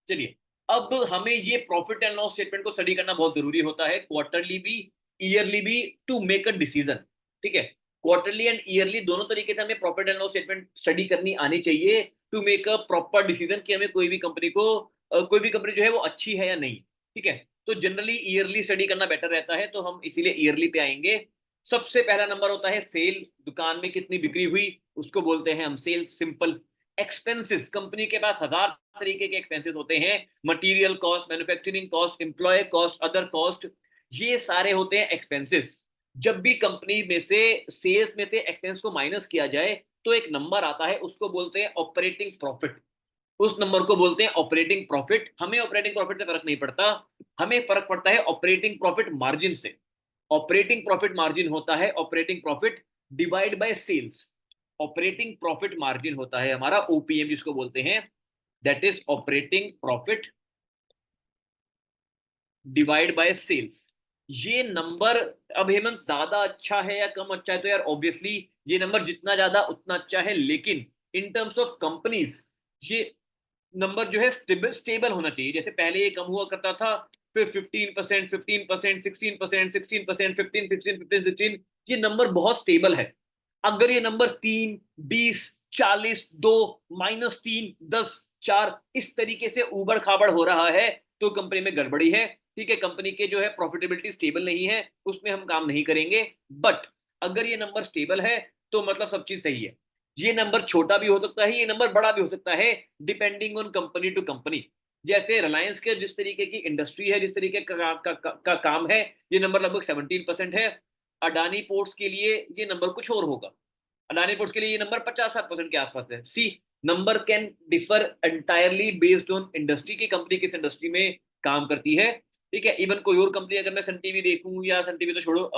चलिए, अब हमें ये प्रॉफिट एंड लॉस स्टेटमेंट को स्टडी करना बहुत जरूरी होता है, क्वार्टरली भी, ईयरली भी, टू मेक अ डिसीजन। ठीक है, क्वार्टरली एंड ईयरली दोनों तरीके से हमें profit and loss statement study करनी आनी चाहिए to make a proper decision कि हमें कोई भी कंपनी को कोई भी कंपनी जो है वो अच्छी है या नहीं। ठीक है, तो जनरली ईयरली स्टडी करना बेटर रहता है, तो हम इसीलिए ईयरली पे आएंगे। सबसे पहला नंबर होता है सेल, दुकान में कितनी बिक्री हुई, उसको बोलते हैं हम सेल्स। सिंपल। एक्सपेंसेस, कंपनी के पास हजार तरीके के एक्सपेंसेस होते हैं, material cost, manufacturing cost, employ cost, other cost, ये सारे होते हैं एक्सपेंसेस। जब भी कंपनी में से सेल्स में से एक्सपेंस को माइनस किया जाए तो एक नंबर आता है, उसको बोलते हैं ऑपरेटिंग प्रॉफिट। उस नंबर को बोलते हैं ऑपरेटिंग प्रॉफिट। हमें ऑपरेटिंग प्रॉफिट से फर्क नहीं पड़ता, हमें फर्क पड़ता है ऑपरेटिंग प्रॉफिट मार्जिन से। ऑपरेटिंग प्रॉफिट मार्जिन होता है operating profit divide by sales. Operating profit margin होता है हमारा ओपीएम जिसको बोलते हैं, that is operating profit divide by sales. ये नंबर, अब हेमंत ज्यादा अच्छा है या कम अच्छा है, तो यार ऑब्वियसली ये नंबर जितना ज्यादा उतना अच्छा है, लेकिन इन टर्म्स ऑफ कंपनीज ये नंबर जो है स्टेबल स्टेबल होना चाहिए। जैसे पहले ये कम हुआ करता था, फिर 15%, 15%, 16%, 16%, 15, 16, 15, 16, ये नंबर बहुत स्टेबल है। अगर ये नंबर 3, 20, 40, 2, -3, 10, 4 इस तरीके से ऊबड़ खाबड़ हो रहा है तो कंपनी में गड़बड़ी है। ठीक है, कंपनी के जो है प्रॉफिटेबिलिटी स्टेबल नहीं है, उसमें हम काम नहीं करेंगे। बट अगर ये नंबर स्टेबल है तो मतलब सब चीज सही है। ये नंबर छोटा भी हो सकता है, ये नंबर बड़ा भी हो सकता है, depending on company to company. जैसे रिलायंस के जिस तरीके की इंडस्ट्री है, जिस तरीके का काम है, ये नंबर लगभग 17% है। अडानी पोर्ट्स के लिए ये नंबर कुछ और होगा, अडानी पोर्ट्स के लिए ये नंबर 50-60% के आसपास है। See, number can differ entirely based on industry की, कंपनी किस इंडस्ट्री में काम करती है। ठीक है, इवन कोई और कंपनी, अगर मैं सन टीवी देखूं, या सन टीवी तो छोड़ो,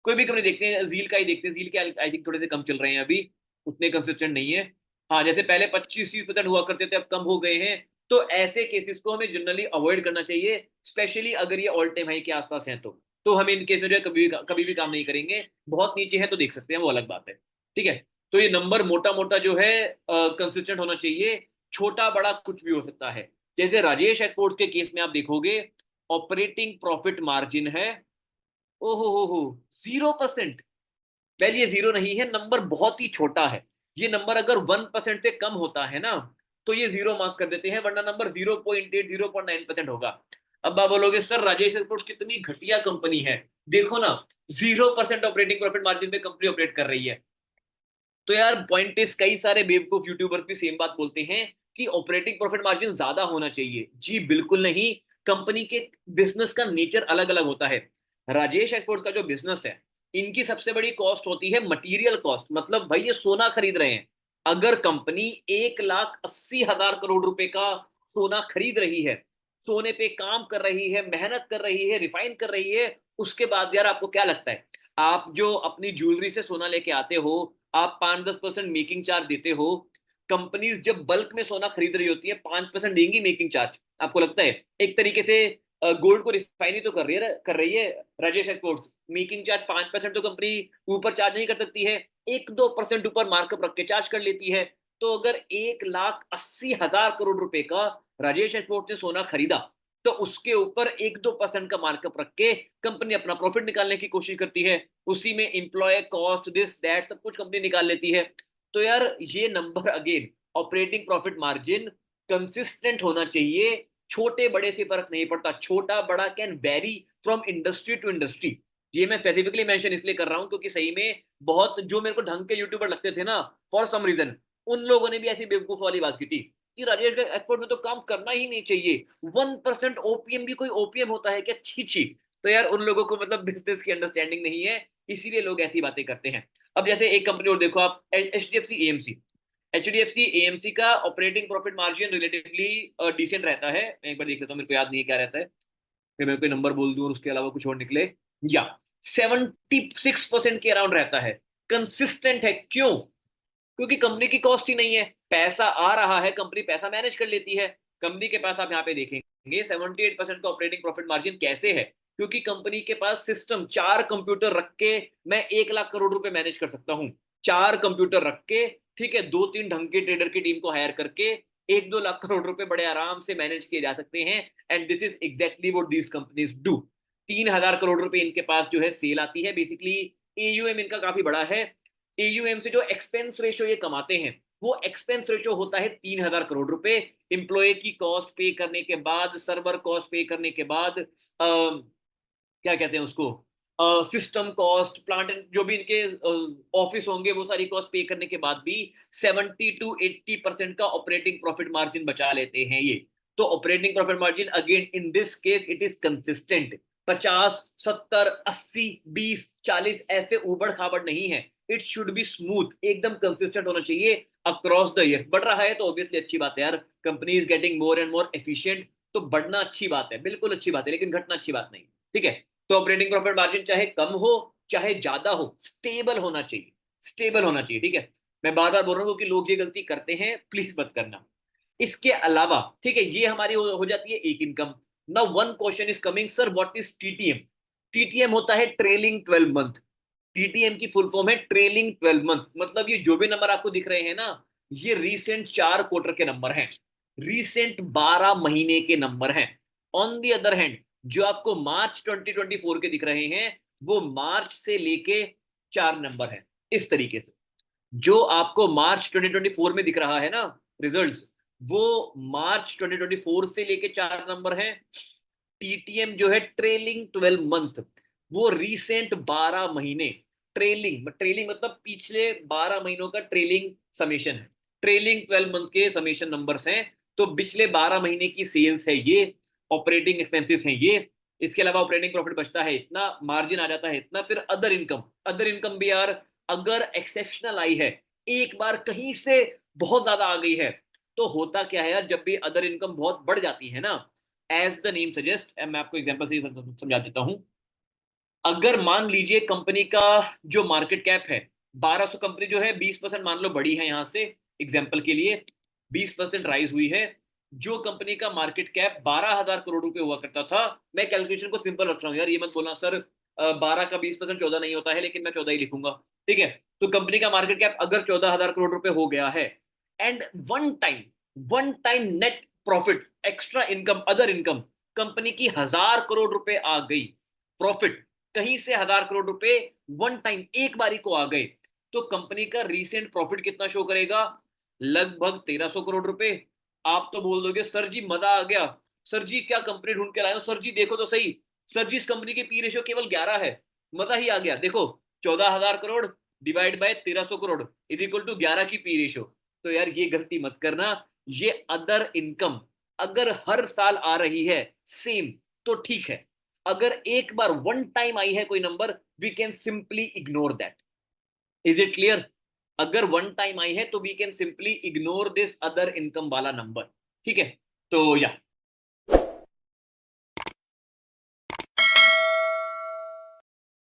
कोई भी कंपनी देखते हैं, जील का ही देखते हैं, जील के आई थिंक थोड़े से कम चल रहे हैं अभी, उतने कंसिस्टेंट नहीं है। हाँ, जैसे पहले 25-30% हुआ करते थे, अब कम हो गए हैं। तो ऐसे केसेस को हमें जनरली अवॉइड करना चाहिए, स्पेशली अगर ये ऑल टाइम हाई के आसपास हैं तो हम इन केस में जो है कभी भी काम नहीं करेंगे। बहुत नीचे है तो देख सकते हैं, वो अलग बात है। ठीक है, तो ये नंबर मोटा मोटा जो है कंसिस्टेंट होना चाहिए, छोटा बड़ा कुछ भी हो सकता है। जैसे राजेश एक्सपोर्ट्स के केस में आप देखोगे, ऑपरेटिंग प्रॉफिट मार्जिन है, ओहो हो 0%। वेल, ये जीरो नहीं है, नंबर बहुत ही छोटा है। ये नंबर अगर 1% से कम होता है ना तो ये जीरो मार्क कर देते हैं, वरना नंबर 0.8, 0.9% होगा। अब आप बोलोगे सर राजेश एक्सपोर्ट्स कितनी घटिया कंपनी है, देखो ना, 0% ऑपरेटिंग प्रॉफिट मार्जिन पे कंपनी ऑपरेट कर रही है। तो यार पॉइंट इस, कई सारे बेवकूफ यूट्यूबर भी सेम बात बोलते हैं कि ऑपरेटिंग प्रॉफिट मार्जिन ज्यादा होना चाहिए। जी बिल्कुल नहीं, कंपनी के बिजनेस का नेचर अलग अलग होता है। राजेश एक्सपोर्ट्स का जो बिजनेस है, इनकी सबसे बड़ी कॉस्ट होती है मटीरियल कॉस्ट। मतलब भाई ये सोना खरीद रहे हैं, अगर कंपनी 1,80,000 करोड़ रुपए का सोना खरीद रही है, सोने पे काम कर रही है, मेहनत कर रही है, रिफाइन कर रही है, उसके बाद यार आपको क्या लगता है, आप जो अपनी ज्वेलरी से सोना लेके आते हो, आप 5-10% मेकिंग चार्ज देते हो। कंपनीज जब बल्क में सोना खरीद रही होती है 5% देंगी मेकिंग चार्ज। आपको लगता है एक तरीके से गोल्ड को रिफाइनरी तो कर रही है राजेश एक्सपोर्ट्स, मेकिंग चार्ज 5% तो कंपनी ऊपर चार्ज नहीं कर सकती है, 1-2% ऊपर मार्कअप रख के चार्ज कर लेती है। तो अगर 1,80,000 करोड़ रुपए का राजेश एक्सपोर्ट ने सोना खरीदा, तो उसके ऊपर 1-2% का मार्कअप रख के कंपनी अपना प्रॉफिट निकालने की कोशिश करती है। उसी में इंप्लॉय कॉस्ट, दिस दैट सब कुछ कंपनी निकाल लेती है। तो यार ये number again, operating profit margin consistent होना चाहिए, छोटे बड़े से फर्क नहीं पड़ता, छोटा बड़ा can vary from industry to industry. ये मैं स्पेसिफिकली मेंशन इसलिए कर रहा हूं क्योंकि सही में बहुत जो मेरे को ढंग के यूट्यूबर लगते थे ना, फॉर सम रीजन उन लोगों ने भी ऐसी बेवकूफ वाली बात की थी कि राजेश का एक्सपोर्ट में तो काम करना ही नहीं चाहिए, 1% ओपीएम भी कोई ओपीएम होता है क्या, छी छी। तो यार उन लोगों को मतलब बिजनेस की अंडरस्टैंडिंग नहीं है, इसीलिए लोग ऐसी बातें करते हैं। अब जैसे एक कंपनी और देखो आप, H D F C AMC का operating profit margin relatively decent रहता है। मैं एक बार देख लेता हूँ, मेरे को याद नहीं है क्या रहता है, फिर मैं कोई नंबर बोल दूं और उसके अलावा कुछ और निकले। या 76% के अराउंड रहता है, कंसिस्टेंट है। क्यों? क्योंकि कंपनी की कॉस्ट ही नहीं है, पैसा आ रहा है, कंपनी पैसा मैनेज कर लेती है। कंपनी के पास आप यहाँ पे देखेंगे 78% का ऑपरेटिंग प्रॉफिट मार्जिन कैसे है, क्योंकि कंपनी के पास सिस्टम, 4 कंप्यूटर रख के मैं 1,00,000 करोड़ रुपए मैनेज कर सकता हूँ। 4 कंप्यूटर रख के, ठीक है, 2-3 ढंग के ट्रेडर की टीम को हायर करके 1-2 लाख करोड़ रुपए बड़े आराम से मैनेज किए जा सकते हैं, and this is exactly what these companies do. 3,000 crore रुपए इनके पास जो है सेल आती है, बेसिकली एयूएम इनका काफी बड़ा है। एयूएम से जो एक्सपेंस रेशियो ये कमाते हैं, वो एक्सपेंस रेशियो होता है 3,000 करोड़ रुपए। एम्प्लॉय की कॉस्ट पे करने के बाद, सर्वर कॉस्ट पे करने के बाद, क्या कहते हैं उसको, सिस्टम कॉस्ट, प्लांट, जो भी इनके ऑफिस होंगे, वो सारी कॉस्ट पे करने के बाद भी 70 to 80% का ऑपरेटिंग प्रॉफिट मार्जिन बचा लेते हैं ये। तो operating profit margin again in this case it is consistent. 50, 70, 80, 20, 40 ऐसे उबड़ खाबड़ नहीं है। इट शुड बी स्मूथ, एकदम कंसिस्टेंट होना चाहिए अक्रॉस द ईयर। बढ़ रहा है तो ऑब्वियसली अच्छी बात है यार, company is getting more and more efficient, तो बढ़ना अच्छी बात है, बिल्कुल अच्छी बात है, लेकिन घटना अच्छी बात नहीं। ठीक है, तो ऑपरेटिंग प्रॉफिट मार्जिन चाहे कम हो चाहे ज्यादा हो, स्टेबल होना चाहिए, स्टेबल होना चाहिए। ठीक है, मैं बार बार बोल रहा हूँ कि लोग ये गलती करते हैं, प्लीज मत करना। इसके अलावा ठीक है, ये हमारी हो जाती है एक income. Now one question is coming, sir what is TTM? TTM होता है ट्रेलिंग 12 मंथ। टीटीएम की फुल फॉर्म है ट्रेलिंग 12 मंथ, मतलब ये जो भी नंबर आपको दिख रहे हैं ना, ये रीसेंट 4 क्वार्टर के नंबर हैं, रीसेंट 12 महीने के नंबर हैं। ऑन दी अदर हैंड, जो आपको मार्च 2024 के दिख रहे हैं, वो मार्च से लेके 4 नंबर है। इस तरीके से जो आपको मार्च 2024 में दिख रहा है ना रिजल्ट्स, वो मार्च 2024 से लेके 4 नंबर है। टीटीएम जो है ट्रेलिंग 12 मंथ, वो रीसेंट 12 महीने, ट्रेलिंग ट्रेलिंग मतलब पिछले 12 महीनों का ट्रेलिंग समेशन है, ट्रेलिंग 12 मंथ के समेशन नंबर्स हैं। तो पिछले 12 महीने की सेल्स है ये, ऑपरेटिंग एक्सपेंसेस हैं ये, इसके अलावा ऑपरेटिंग प्रॉफिट बचता है इतना, मार्जिन आ जाता है इतना, फिर अदर इनकम। अदर इनकम भी यार अगर एक्सेप्शनल आई है, एक बार कहीं से बहुत ज्यादा आ गई है, तो होता क्या है यार, जब भी अदर इनकम बहुत बढ़ जाती है ना, एज द नेम सजेस्ट, मैं आपको एग्जांपल से समझा देता हूं। अगर मान लीजिए कंपनी का जो मार्केट कैप है 1200, कंपनी जो है 20% मान लो बड़ी है, यहां से एग्जांपल के लिए 20% राइज हुई है। जो कंपनी का मार्केट कैप 12,000 करोड़ रुपए हुआ करता था, मैं कैलकुलेशन को सिंपल रख रहा हूँ यार, ये मत बोलना सर 12 का 20% 14 नहीं होता है, लेकिन मैं 14 ही लिखूंगा। ठीक है, तो कंपनी का मार्केट कैप अगर 14,000 करोड़ रुपए हो गया है, and one time net profit, extra income, other income, company की 1,000 करोड़ रुपए आ गई प्रॉफिट, कहीं से 1,000 करोड़ रुपए वन टाइम एक बारी को आ गए, तो कंपनी का रीसेंट प्रॉफिट कितना शो करेगा? लगभग 1,300 करोड़ रुपए। आप तो बोल दोगे सर जी मजा आ गया, सर जी क्या कंपनी ढूंढ के लाए हो, सर जी देखो तो सही, सर जी इस कंपनी की पी रेशियो केवल 11 है, मजा ही आ गया, देखो 14,000 crore divide by 1,300 crore is equal to 11 की पी रेशियो। तो यार ये गलती मत करना। ये अदर इनकम अगर हर साल आ रही है सेम, तो ठीक है। अगर एक बार वन टाइम आई है कोई number, we can simply ignore that. Is it clear? अगर वन टाइम आई है तो we can simply ignore this other income वाला नंबर। ठीक है, तो या